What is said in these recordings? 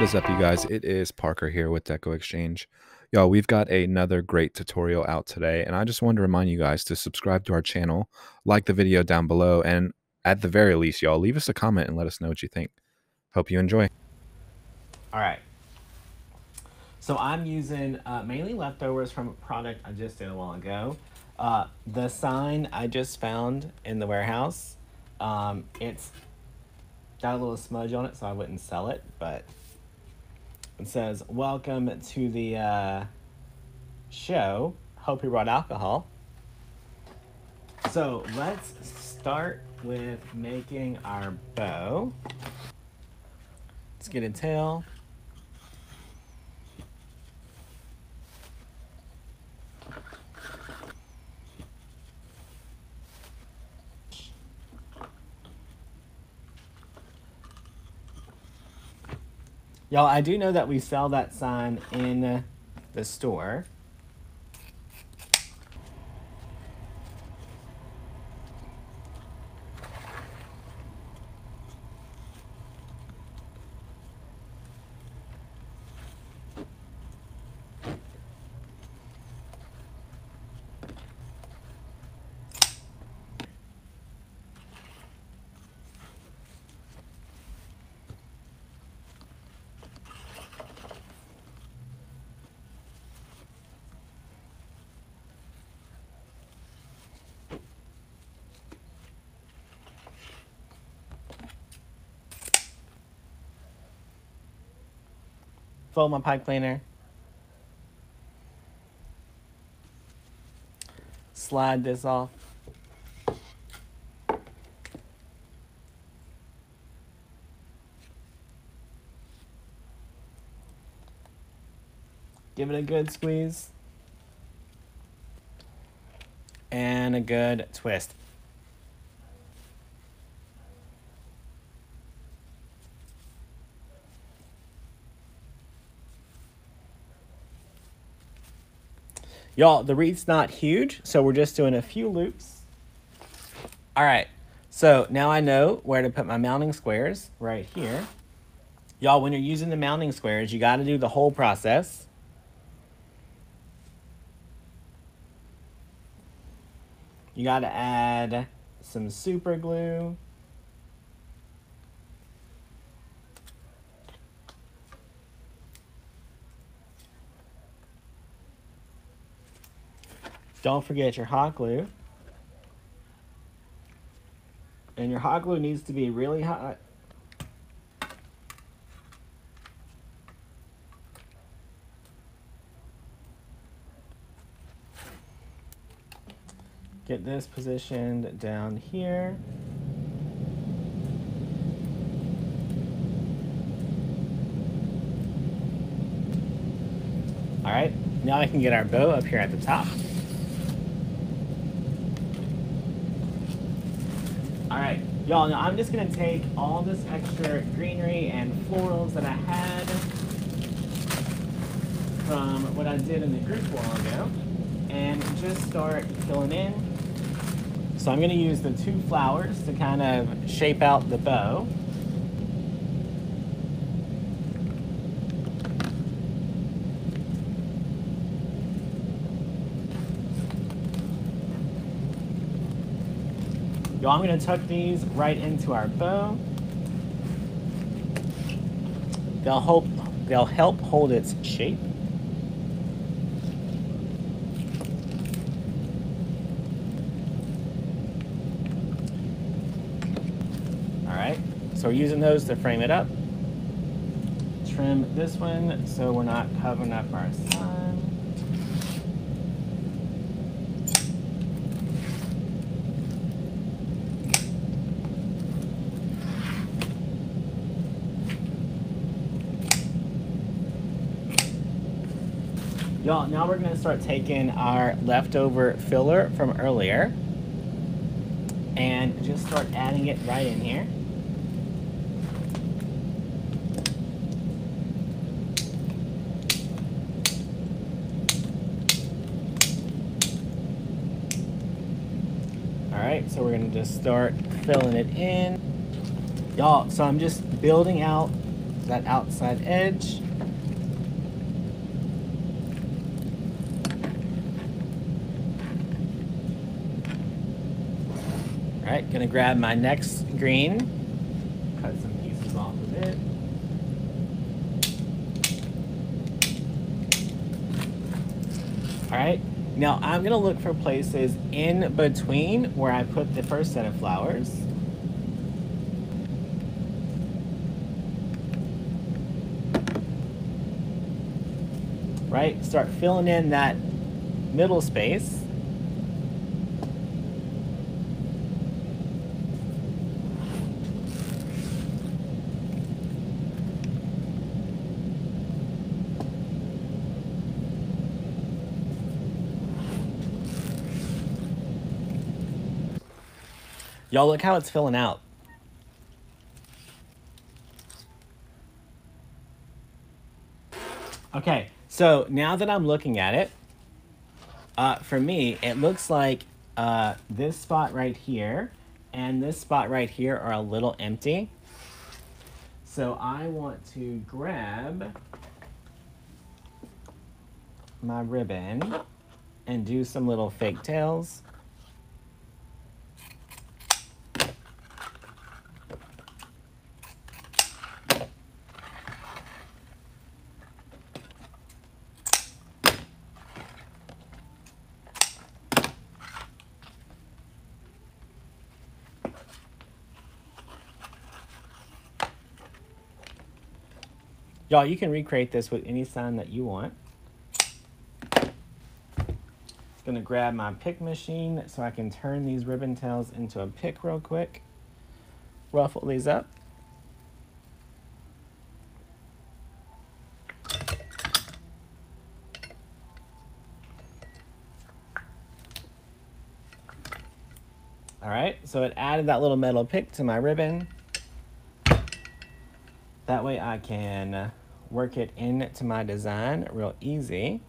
What is up, you guys? It is Parker here with Deco Exchange. Y'all, we've got another great tutorial out today, and I just wanted to remind you guys to subscribe to our channel, like the video down below, and at the very least, y'all, leave us a comment and let us know what you think. Hope you enjoy. All right. So I'm using mainly leftovers from a product I just did a while ago. The sign I just found in the warehouse, it's got a little smudge on it, so I wouldn't sell it, but it says, "Welcome to the show. Hope you brought alcohol." So let's start with making our bow. Let's get a tail. Y'all, I do know that we sell that sign in the store. Fold my pipe cleaner. Slide this off. Give it a good squeeze. And a good twist. Y'all, the wreath's not huge, so we're just doing a few loops. All right, so now I know where to put my mounting squares right here. Y'all, when you're using the mounting squares, you got to do the whole process. You got to add some super glue. Don't forget your hot glue. And your hot glue needs to be really hot. Get this positioned down here. All right, now I can get our bow up here at the top. All right, y'all, now I'm just gonna take all this extra greenery and florals that I had from what I did in the group a while ago and just start filling in. So I'm gonna use the two flowers to kind of shape out the bow. Y'all, I'm gonna tuck these right into our bow. They'll help hold its shape. All right, so we're using those to frame it up. Trim this one so we're not covering up our sun. Y'all, now we're gonna start taking our leftover filler from earlier and just start adding it right in here. All right, so we're gonna just start filling it in. Y'all, so I'm just building out that outside edge. All right, gonna grab my next green, cut some pieces off of it. All right, now I'm gonna look for places in between where I put the first set of flowers. Right, start filling in that middle space. Y'all look how it's filling out. Okay, so now that I'm looking at it, for me, it looks like this spot right here and this spot right here are a little empty. So I want to grab my ribbon and do some little fake tails. Y'all, you can recreate this with any sign that you want. Just gonna grab my pick machine so I can turn these ribbon tails into a pick real quick. Ruffle these up. All right, so it added that little metal pick to my ribbon. That way I can work it into my design real easy.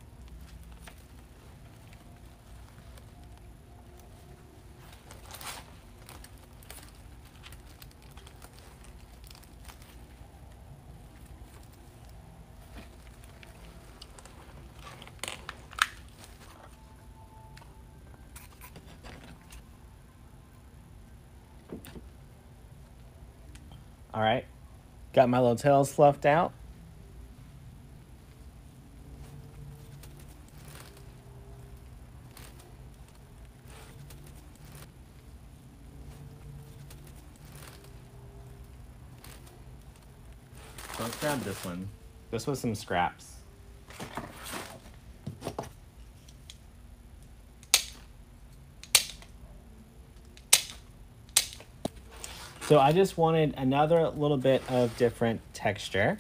All right, got my little tails fluffed out. So let's grab this one. This was some scraps. So I just wanted another little bit of different texture.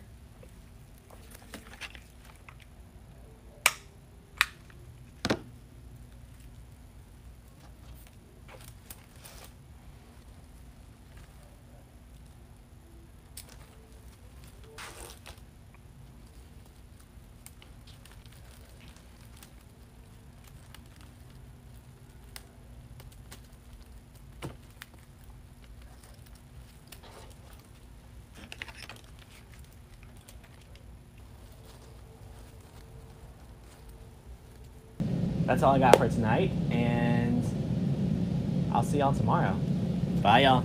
That's all I got for tonight, and I'll see y'all tomorrow. Bye, y'all.